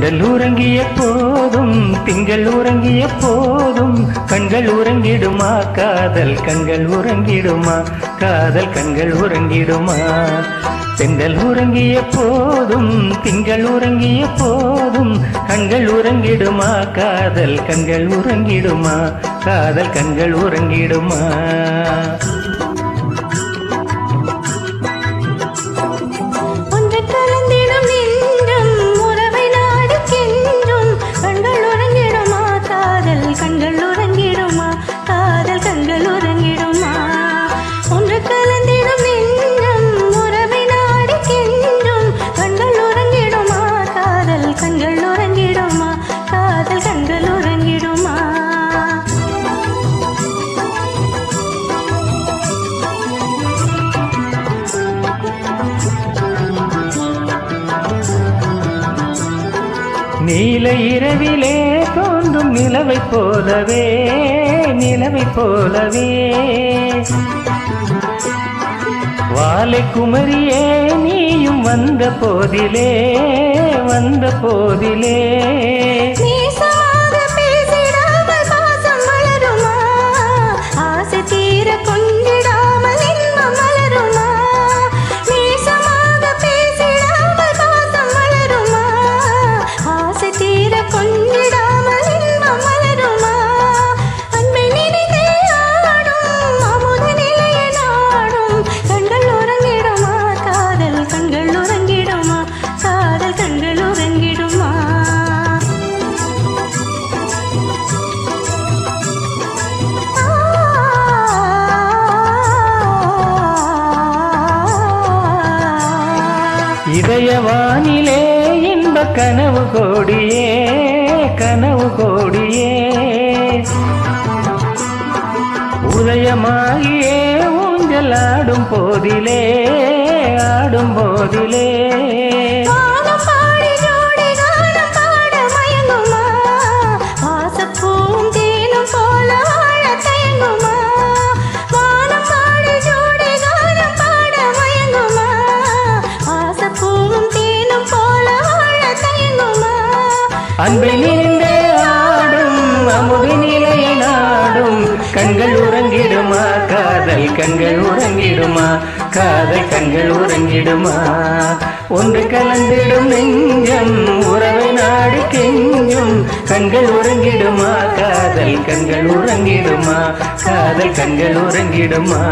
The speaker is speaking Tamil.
தென்றல் உறங்கிய போதும் திங்கள் உறங்கிய போதும் கண்கள் உறங்கிடுமா காதல் கண்கள் உறங்கிடுமா காதல் கண்கள் உறங்கிடுமா தென்றல் உறங்கிய போதும் திங்கள் உறங்கிய போதும் கண்கள் உறங்கிடுமா காதல் கண்கள் உறங்கிடுமா காதல் கண்கள் உறங்கிடுமா நீல இரவிலே தோன்றும் நிலவைப் போலவே நிலவைப் போலவே வாலை குமரியே நீயும் வந்த போதிலே வந்த போதிலே இதயவானிலே இன்ப கனவு கோடியே கனவு கோடியே உதயமாகியே ஊஞ்சல் ஆடும் போதிலே ஆடும் போதிலே அன்பை நினைந்தே ஆடும் அமுது நிலையை நாடும் கண்கள் உறங்கிடுமா காதல் கண்கள் உறங்கிடுமா காதல் கண்கள் உறங்கிடுமா ஒன்று கலந்திடும் நெஞ்சம் உறவை நாடு கெஞ்சும் கண்கள் உறங்கிடுமா காதல் கண்கள் உறங்கிடுமா காதல் கண்கள் உறங்கிடுமா